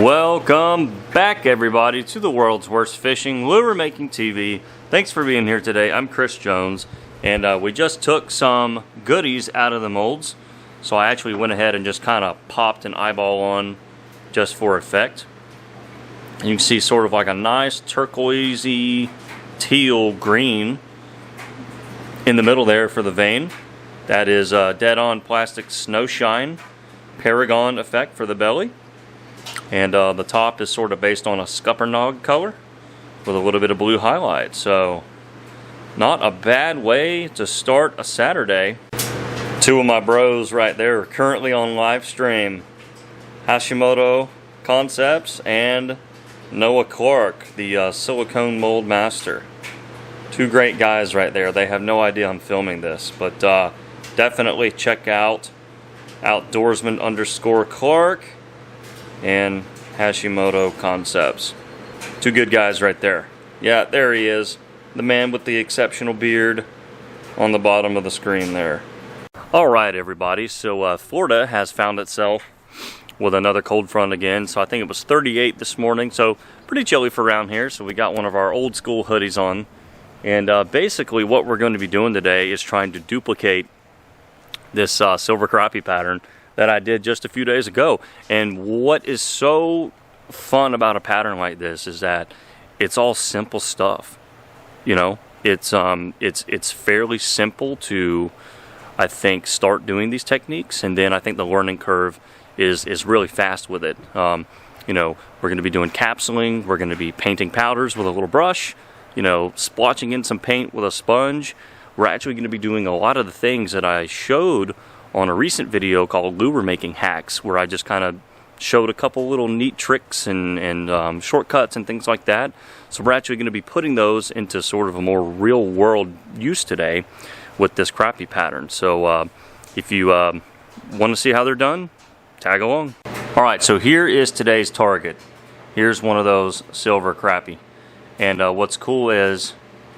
Welcome back, everybody, to the world's worst fishing lure making TV. Thanks for being here today. I'm Chris Jones, and we just took some goodies out of the molds. So I actually went ahead and just kind of popped an eyeball on just for effect. And you can see sort of like a nice turquoisey teal green in the middle there for the vein. That is dead-on plastic snow shine Paragon effect for the belly. And the top is sort of based on a scuppernong color with a little bit of blue highlight. So not a bad way to start a Saturday. Two of my bros right there are currently on live stream. Hashimoto Concepts and Noah Clark, the silicone mold master. Two great guys right there. They have no idea I'm filming this, but definitely check out Outdoorsman_Clark and Hashimoto Concepts. Two good guys right there. Yeah, there he is. The man with the exceptional beard on the bottom of the screen there. Alright, everybody, so Florida has found itself with another cold front again. So I think it was 38 this morning, so pretty chilly for around here. So we got one of our old school hoodies on. And basically what we're going to be doing today is trying to duplicate this silver crappie pattern that I did just a few days ago. And what is so fun about a pattern like this is that it's all simple stuff. You know, it's fairly simple to, I think, start doing these techniques, and then I think the learning curve is really fast with it. You know, we're going to be doing capsuling, we're going to be painting powders with a little brush, you know, splotching in some paint with a sponge. We're actually going to be doing a lot of the things that I showed on a recent video called Lure Making Hacks, where I just kind of showed a couple little neat tricks and shortcuts and things like that. So we're actually going to be putting those into sort of a more real world use today with this crappie pattern. So if you want to see how they're done, tag along. Alright, so here is today's target. Here's one of those silver crappie. And what's cool is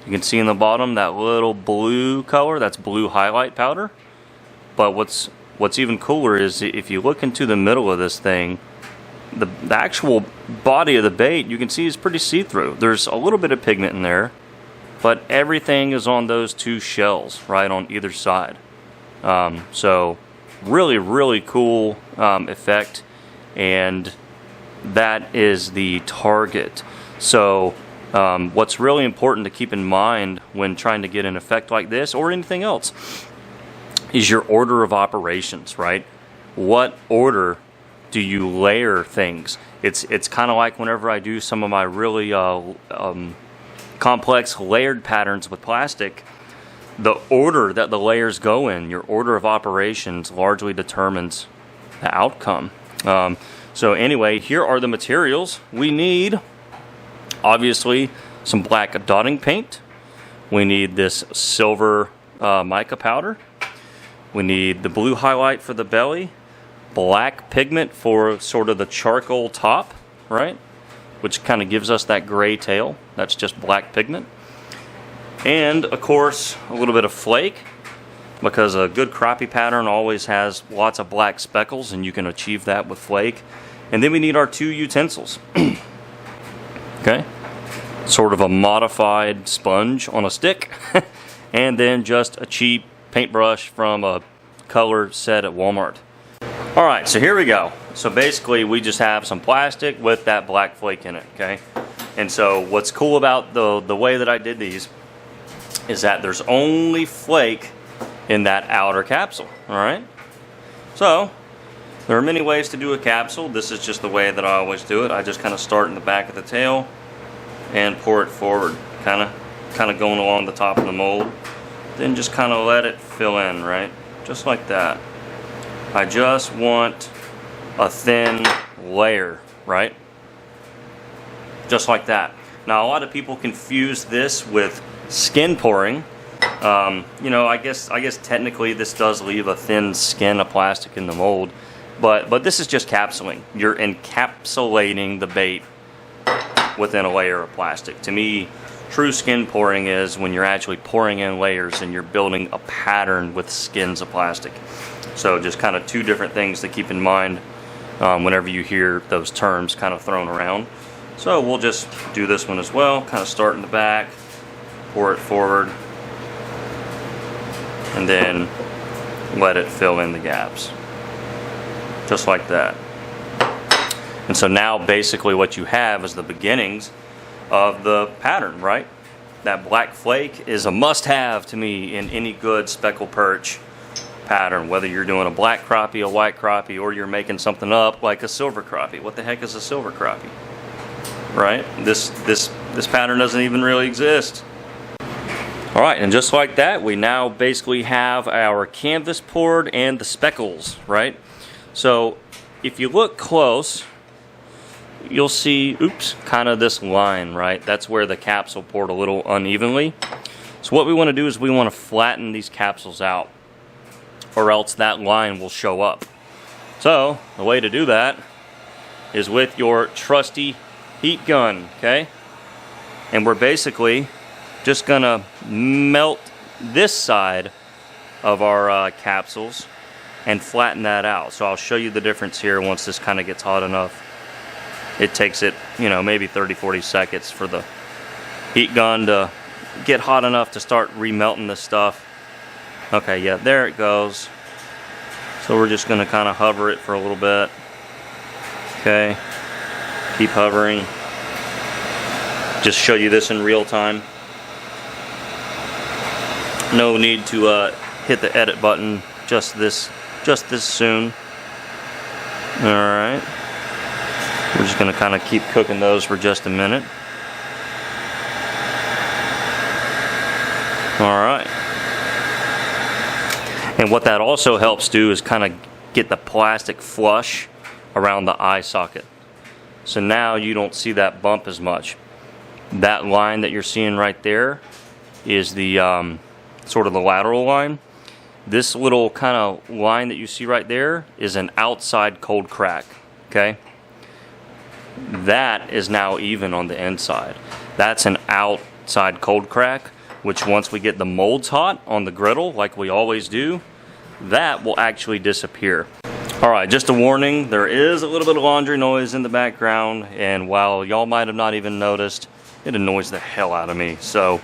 you can see in the bottom that little blue color, that's blue highlight powder. But what's even cooler is if you look into the middle of this thing, the actual body of the bait, you can see is pretty see-through. There's a little bit of pigment in there, but everything is on those two shells, right on either side. So really, really cool effect, and that is the target. So what's really important to keep in mind when trying to get an effect like this or anything else is your order of operations, right? What order do you layer things? It's kind of like whenever I do some of my really complex layered patterns with plastic, the order that the layers go in, your order of operations, largely determines the outcome. So anyway, here are the materials. We need, obviously, some black dotting paint. We need this silver mica powder. We need the blue highlight for the belly, black pigment for sort of the charcoal top, right? Which kind of gives us that gray tail. That's just black pigment. And, of course, a little bit of flake, because a good crappie pattern always has lots of black speckles, and you can achieve that with flake. And then we need our two utensils. Okay? Sort of a modified sponge on a stick, and then just a cheap paintbrush from a color set at Walmart. Alright, so here we go. So basically we just have some plastic with that black flake in it, okay? And so what's cool about the way that I did these is that there's only flake in that outer capsule, alright? So there are many ways to do a capsule. This is just the way that I always do it. I just kind of start in the back of the tail and pour it forward, kind of going along the top of the mold. Then just kind of let it fill in, right? Just like that. I just want a thin layer, right? Just like that. Now, a lot of people confuse this with skin pouring. You know, I guess technically this does leave a thin skin of plastic in the mold, but this is just capsuling. You're encapsulating the bait within a layer of plastic. To me, true skin pouring is when you're actually pouring in layers and you're building a pattern with skins of plastic. So just kind of two different things to keep in mind whenever you hear those terms kind of thrown around. So we'll just do this one as well, kind of start in the back, pour it forward, and then let it fill in the gaps. Just like that. And so now basically what you have is the beginnings of the pattern, right? That black flake is a must-have to me in any good speckle perch pattern, whether you're doing a black crappie, a white crappie, or you're making something up like a silver crappie. What the heck is a silver crappie? Right? This pattern doesn't even really exist. All right, and just like that, we now basically have our canvas poured and the speckles, right? So if you look close, you'll see, oops, kind of this line, right? That's where the capsule poured a little unevenly. So what we want to do is we want to flatten these capsules out, or else that line will show up. So the way to do that is with your trusty heat gun, okay? And we're basically just gonna melt this side of our capsules and flatten that out. So I'll show you the difference here once this kind of gets hot enough. It takes it, you know, maybe 30-40 seconds for the heat gun to get hot enough to start remelting this stuff. Okay, yeah, there it goes. So we're just gonna kind of hover it for a little bit. Okay, keep hovering. Just show you this in real time. No need to hit the edit button just this soon. All right. We're just going to kind of keep cooking those for just a minute. All right. And what that also helps do is kind of get the plastic flush around the eye socket. So now you don't see that bump as much. That line that you're seeing right there is the sort of the lateral line. This little kind of line that you see right there is an outside cold crack, okay? That is now even on the inside. That's an outside cold crack, which once we get the molds hot on the griddle, like we always do, that will actually disappear. All right, just a warning, there is a little bit of laundry noise in the background, and while y'all might have not even noticed, it annoys the hell out of me. So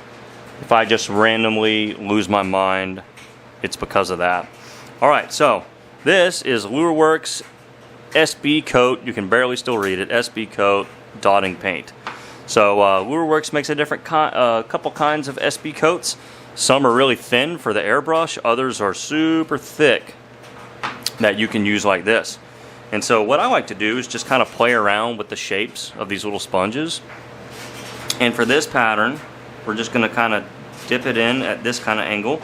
if I just randomly lose my mind, it's because of that. All right, so this is LureWorks SB Coat. You can barely still read it. SB Coat dotting paint. So LureWorks makes a different couple kinds of SB coats. Some are really thin for the airbrush. Others are super thick that you can use like this. And so what I like to do is just kind of play around with the shapes of these little sponges. And for this pattern, we're just going to kind of dip it in at this kind of angle,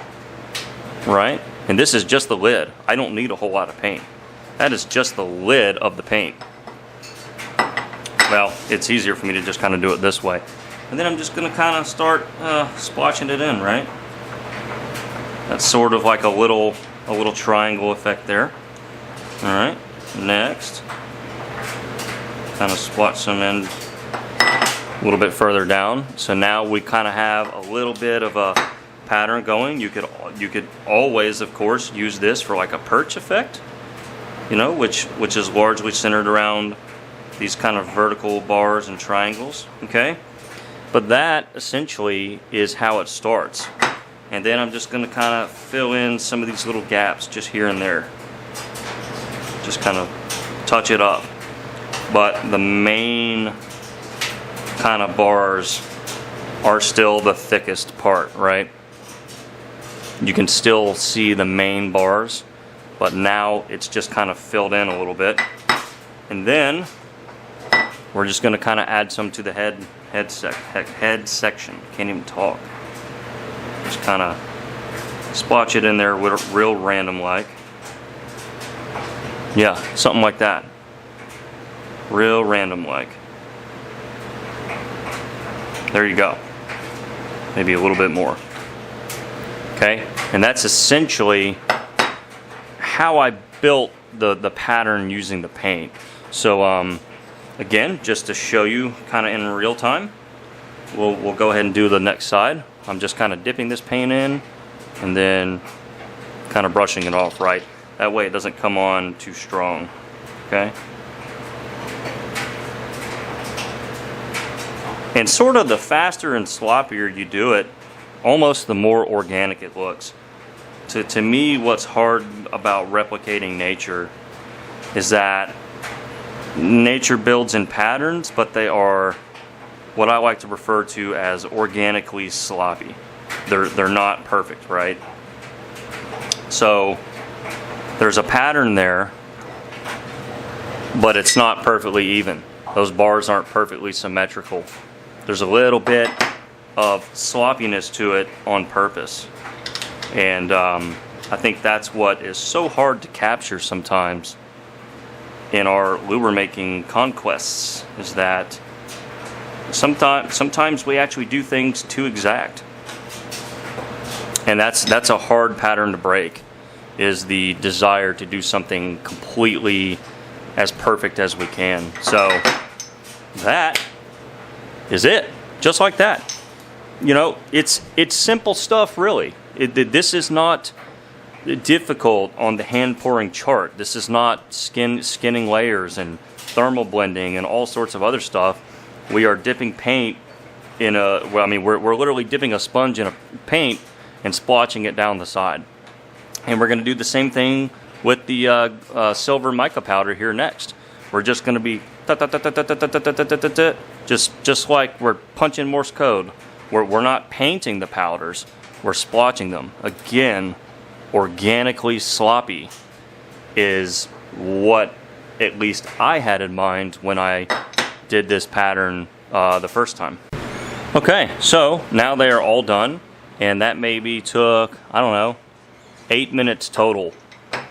right? And this is just the lid. I don't need a whole lot of paint. That is just the lid of the paint. Well, it's easier for me to just kind of do it this way. And then I'm just going to kind of start splotching it in, right? That's sort of like a little triangle effect there. All right, next, kind of splotch some in a little bit further down. So now we kind of have a little bit of a pattern going. You could always, of course, use this for like a perch effect, you know, which is largely centered around these kind of vertical bars and triangles, okay? But that essentially is how it starts. And then I'm just going to kind of fill in some of these little gaps just here and there. Just kind of touch it up. But the main kind of bars are still the thickest part, right? You can still see the main bars, but now it's just kind of filled in a little bit. And then we're just going to kind of add some to the head section. Can't even talk. Just kind of splotch it in there real random like. Yeah, something like that. Real random like. There you go. Maybe a little bit more. Okay, and that's essentially how I built the pattern using the paint. So again, just to show you kind of in real time, we'll go ahead and do the next side. I'm just kind of dipping this paint in and then kind of brushing it off, right? That way it doesn't come on too strong, okay? And sort of the faster and sloppier you do it, almost the more organic it looks. To me, what's hard about replicating nature is that nature builds in patterns, but they are what I like to refer to as organically sloppy. They're not perfect, right? So there's a pattern there, but it's not perfectly even. Those bars aren't perfectly symmetrical. There's a little bit of sloppiness to it on purpose. And I think that's what is so hard to capture sometimes in our lure making conquests, is that sometimes we actually do things too exact. And that's a hard pattern to break, is the desire to do something completely as perfect as we can. So that is it, just like that. You know, it's simple stuff, really. This is not difficult on the hand pouring chart. This is not skinning layers and thermal blending and all sorts of other stuff. We are dipping paint in a, well, I mean, we're literally dipping a sponge in a paint and splotching it down the side. And we're going to do the same thing with the silver mica powder here next. We're just going to be just like we're punching Morse code. We're not painting the powders, we're splotching them. Again, organically sloppy is what at least I had in mind when I did this pattern the first time. Okay, so now they are all done, and that maybe took, I don't know, 8 minutes total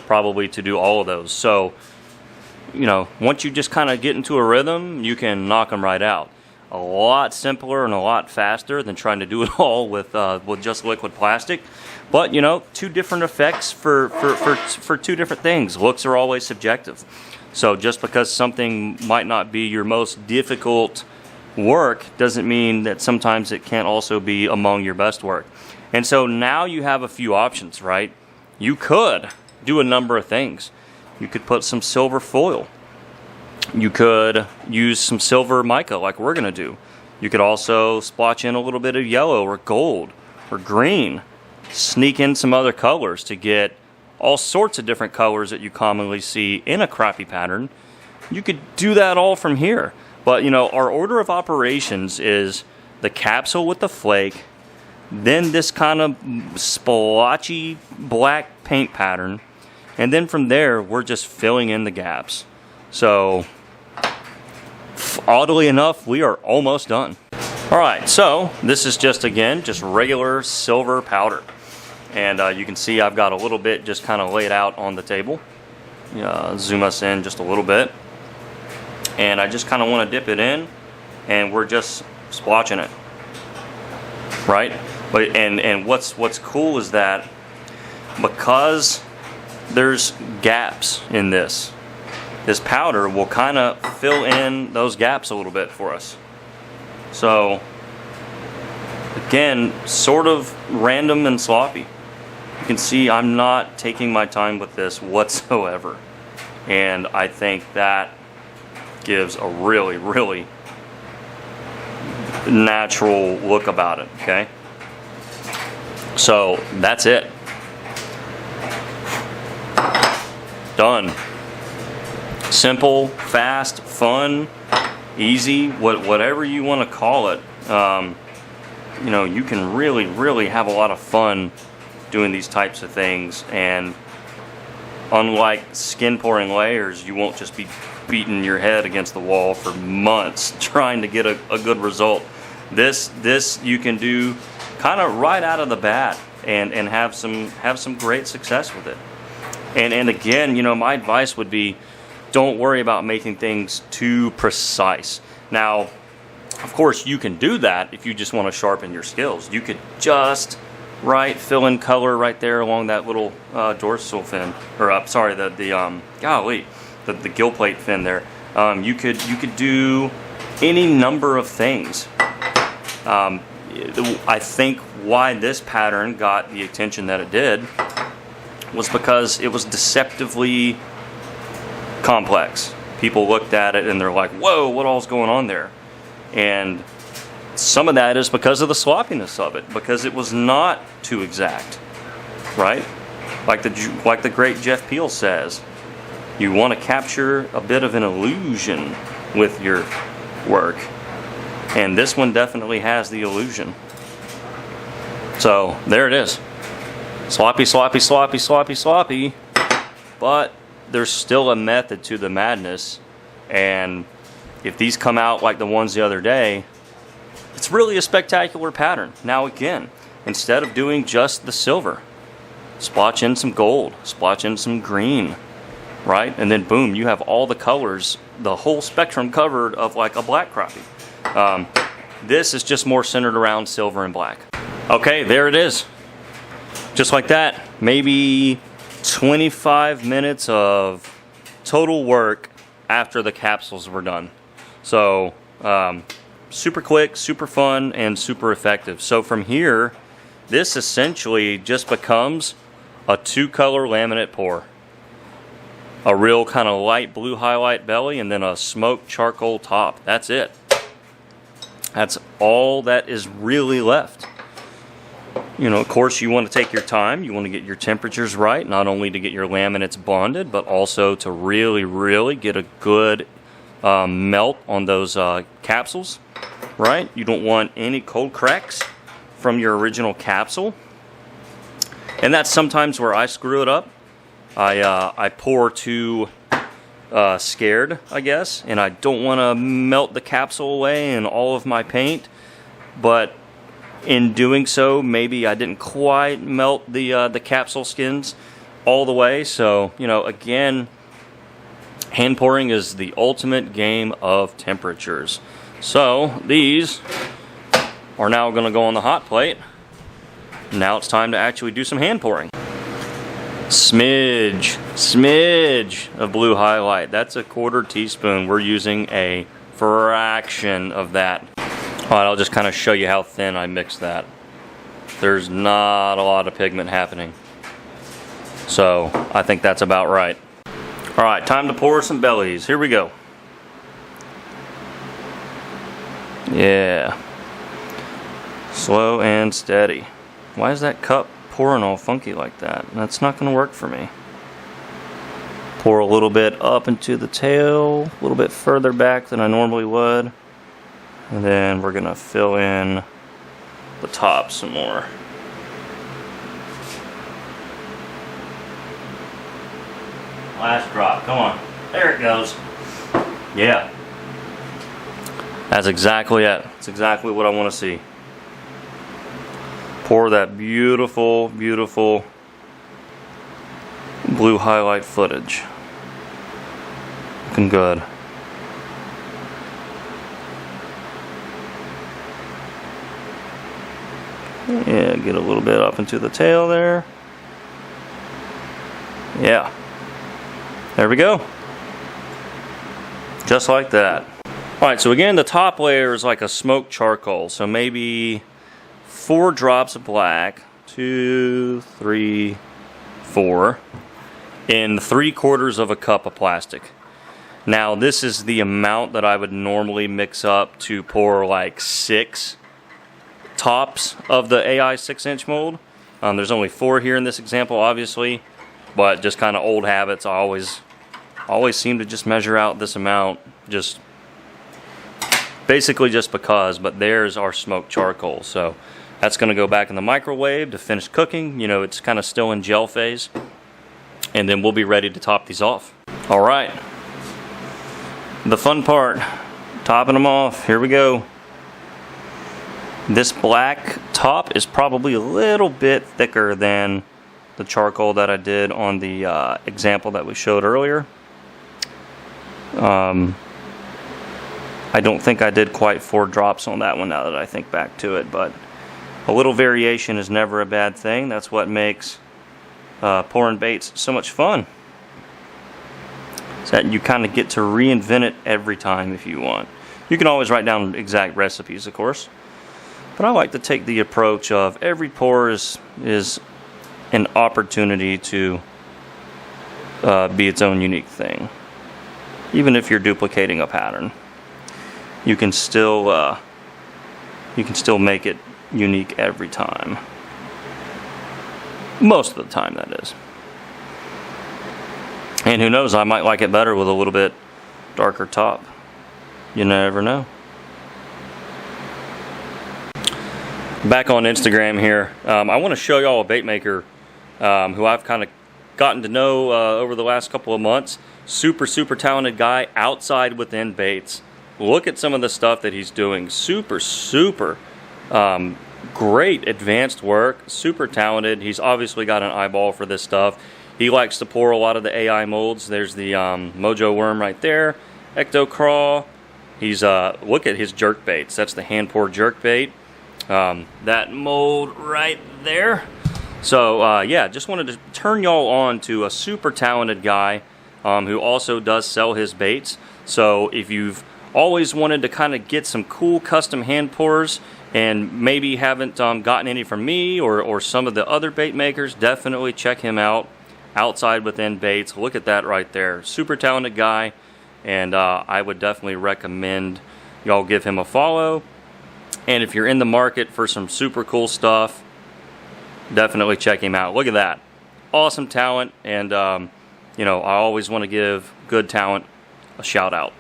probably to do all of those. So, you know, once you just kind of get into a rhythm, you can knock them right out. A lot simpler and a lot faster than trying to do it all with just liquid plastic. But, you know, two different effects for two different things. Looks are always subjective. So just because something might not be your most difficult work doesn't mean that sometimes it can't also be among your best work. And so now you have a few options, right? You could do a number of things. You could put some silver foil. You could use some silver mica like we're going to do. You could also splotch in a little bit of yellow or gold or green. Sneak in some other colors to get all sorts of different colors that you commonly see in a crappie pattern. You could do that all from here. But, you know, our order of operations is the capsule with the flake, then this kind of splotchy black paint pattern, and then from there we're just filling in the gaps. So oddly enough, we are almost done. Alright, so this is just regular silver powder. And you can see I've got a little bit just kind of laid out on the table. Zoom us in just a little bit. And I just kind of want to dip it in, and we're just splotching it. Right? But and what's cool is that because there's gaps in this powder will kind of fill in those gaps a little bit for us. So again, sort of random and sloppy. You can see I'm not taking my time with this whatsoever. And I think that gives a really, really natural look about it, okay? So that's it. Done. Simple, fast, fun, easy, whatever you want to call it. You know, you can really, really have a lot of fun doing these types of things. And unlike skin pouring layers, you won't just be beating your head against the wall for months trying to get a good result. This you can do kind of right out of the bat and have some great success with it. And again, you know, my advice would be, don't worry about making things too precise. Now, of course, you can do that if you just want to sharpen your skills. You could just fill in color right there along that little dorsal fin, or sorry, the gill plate fin there. You could do any number of things. I think why this pattern got the attention that it did was because it was deceptively complex. People looked at it and they're like, whoa, what all's going on there? And some of that is because of the sloppiness of it, because it was not too exact, right? Like the great Jeff Peel says, you want to capture a bit of an illusion with your work, and this one definitely has the illusion. So there it is. Sloppy, sloppy, sloppy, sloppy, sloppy, but there's still a method to the madness. And if these come out like the ones the other day, it's really a spectacular pattern. Now again, instead of doing just the silver, splotch in some gold, splotch in some green, right? And then boom, you have all the colors, the whole spectrum covered of like a black crappie. This is just more centered around silver and black. Okay, there it is. Just like that, maybe 25 minutes of total work after the capsules were done. So super quick, super fun, and super effective. So from here, this essentially just becomes a 2-color laminate pour. A real kind of light blue highlight belly, and then a smoked charcoal top. That's it. That's all that is really left. You know, of course, you want to take your time. You want to get your temperatures right, not only to get your laminates bonded, but also to really, really get a good melt on those capsules, right? You don't want any cold cracks from your original capsule. And that's sometimes where I screw it up. I pour too scared, I guess, and I don't want to melt the capsule away and all of my paint, but in doing so, maybe I didn't quite melt the capsule skins all the way. So, you know, again, hand pouring is the ultimate game of temperatures. So these are now going to go on the hot plate. Now it's time to actually do some hand pouring. Smidge of blue highlight. That's a 1/4 teaspoon. We're using a fraction of that. Alright, I'll just kind of show you how thin I mix that. There's not a lot of pigment happening. So, I think that's about right. Alright, time to pour some bellies. Here we go. Yeah. Slow and steady. Why is that cup pouring all funky like that? That's not going to work for me. Pour a little bit up into the tail, a little bit further back than I normally would. And then we're going to fill in the top some more. Last drop, come on. There it goes. Yeah. That's exactly it. That's exactly what I want to see. Pour that beautiful, beautiful blue highlight footage. Looking good. Yeah, get a little bit up into the tail there. Yeah. There we go. Just like that. Alright, so again, the top layer is like a smoked charcoal. So maybe 4 drops of black. 2, 3, 4. In 3/4 of a cup of plastic. Now, this is the amount that I would normally mix up to pour like 6 tops of the AI 6-inch mold. There's only 4 here in this example, obviously, but just kind of old habits. I always seem to just measure out this amount, just basically just because. But there's our smoked charcoal, so that's going to go back in the microwave to finish cooking. You know, it's kind of still in gel phase, and then we'll be ready to top these off. All right, the fun part, topping them off. Here we go. This black top is probably a little bit thicker than the charcoal that I did on the example that we showed earlier. I don't think I did quite 4 drops on that one now that I think back to it, but a little variation is never a bad thing. That's what makes pouring baits so much fun. Is that you kind of get to reinvent it every time if you want. You can always write down exact recipes, of course. But I like to take the approach of every pour is an opportunity to be its own unique thing. Even if you're duplicating a pattern, you can still you can still make it unique every time. Most of the time, that is. And who knows, I might like it better with a little bit darker top. You never know. Back on Instagram here, I want to show y'all a bait maker who I've kind of gotten to know over the last couple of months. Super talented guy, outside within baits. Look at some of the stuff that he's doing. Super great advanced work, super talented. He's obviously got an eyeball for this stuff. He likes to pour a lot of the AI molds. There's the Mojo worm right there, Ecto Crawl. He's look at his jerk baits. That's the hand pour jerk bait. That mold right there. So yeah, just wanted to turn y'all on to a super talented guy who also does sell his baits. So if you've always wanted to kind of get some cool custom hand pours and maybe haven't gotten any from me or some of the other bait makers, definitely check him out. Outside Within Baits. Look at that right there. Super talented guy, and I would definitely recommend y'all give him a follow. And if you're in the market for some super cool stuff, definitely check him out. Look at that. Awesome talent, and you know, I always want to give good talent a shout out.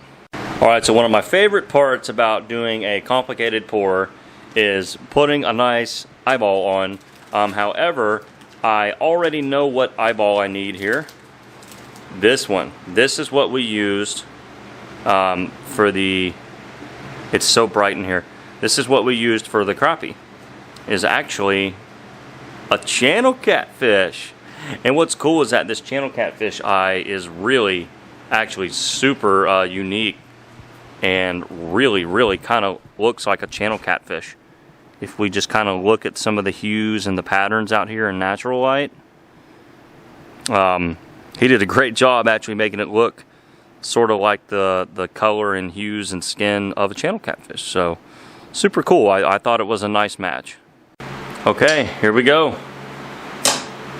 Alright, so one of my favorite parts about doing a complicated pour is putting a nice eyeball on. However, I already know what eyeball I need here. This one. This is what we used for the... It's so bright in here. This is what we used for the crappie. Is actually a channel catfish. And what's cool is that this channel catfish eye is really, actually super unique. And really kind of looks like a channel catfish. If we just kind of look at some of the hues and the patterns out here in natural light, he did a great job actually making it look sort of like the color and hues and skin of a channel catfish. So super cool. I thought it was a nice match. Okay, here we go.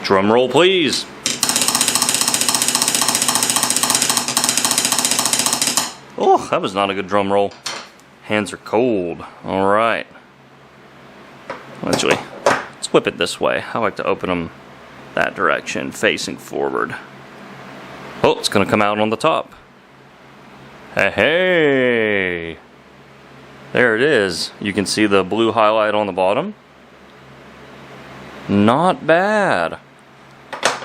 Drum roll, please. Oh, that was not a good drum roll. Hands are cold. All right. Actually, let's flip it this way. I like to open them that direction, facing forward. Oh, it's going to come out on the top. Hey! There it is. You can see the blue highlight on the bottom. Not bad.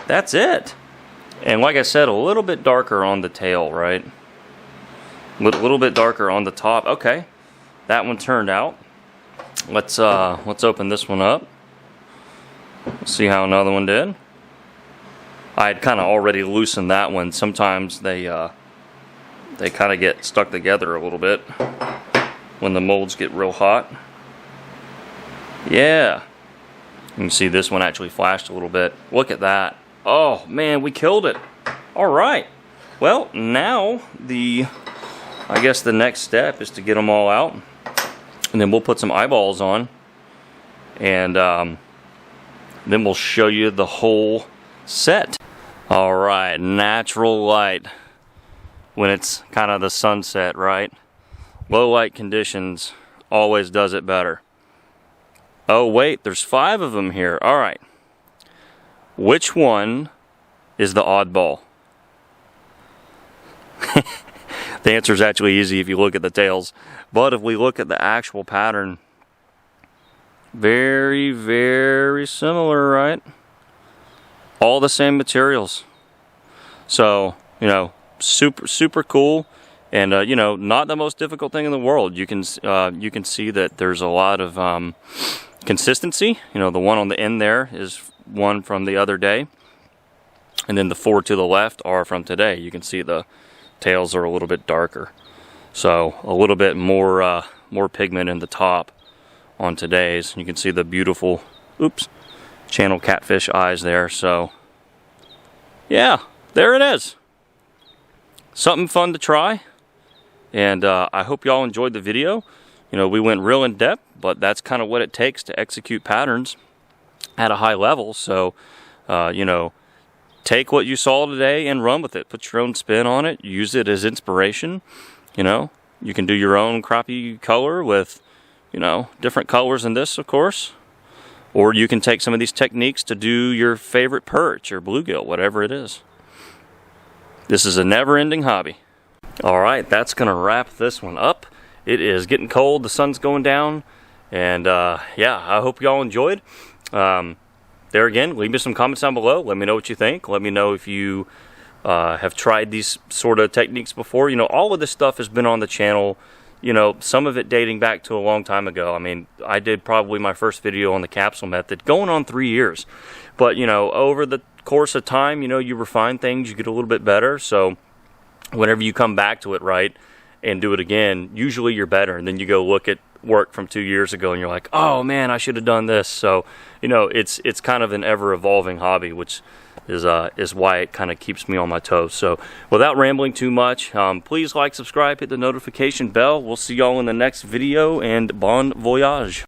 That's it. And like I said, a little bit darker on the tail, right? A little bit darker on the top. Okay, that one turned out. Let's open this one up. See how another one did. I had kind of already loosened that one. Sometimes they kind of get stuck together a little bit when the molds get real hot. Yeah. You can see this one actually flashed a little bit. Look at that. Oh man, we killed it. All right. Well, now I guess the next step is to get them all out. And then we'll put some eyeballs on, and then we'll show you the whole set. All right, natural light when it's kind of the sunset, right? Low light conditions always does it better. Oh wait, there's 5 of them here. All right, which one is the oddball? The answer is actually easy if you look at the tails. But if we look at the actual pattern, very similar, right? All the same materials. So, you know, super cool. And, you know, not the most difficult thing in the world. You can see that there's a lot of consistency. You know, the one on the end there is one from the other day. And then the 4 to the left are from today. You can see the tails are a little bit darker, so a little bit more pigment in the top on today's. You can see the beautiful channel catfish eyes there. So yeah, there it is. Something fun to try, and I hope y'all enjoyed the video. You know, we went real in depth, but that's kind of what it takes to execute patterns at a high level. So you know, take what you saw today and run with it. Put your own spin on it. Use it as inspiration. You know, you can do your own crappie color with, you know, different colors in this, of course. Or you can take some of these techniques to do your favorite perch or bluegill, whatever it is. This is a never-ending hobby. Alright, that's going to wrap this one up. It is getting cold, the sun's going down, and yeah, I hope y'all enjoyed. There again, leave me some comments down below. Let me know what you think. Let me know if you have tried these sort of techniques before. You know, all of this stuff has been on the channel, you know, some of it dating back to a long time ago. I mean, I did probably my first video on the capsule method going on 3 years. But, you know, over the course of time, you know, you refine things, you get a little bit better. So whenever you come back to it, right, and do it again, usually you're better. And then you go look at work from 2 years ago and you're like, oh man, I should have done this. So, you know, it's kind of an ever evolving hobby, which is why it kind of keeps me on my toes. So without rambling too much, please like, subscribe, hit the notification bell. We'll see y'all in the next video, and bon voyage.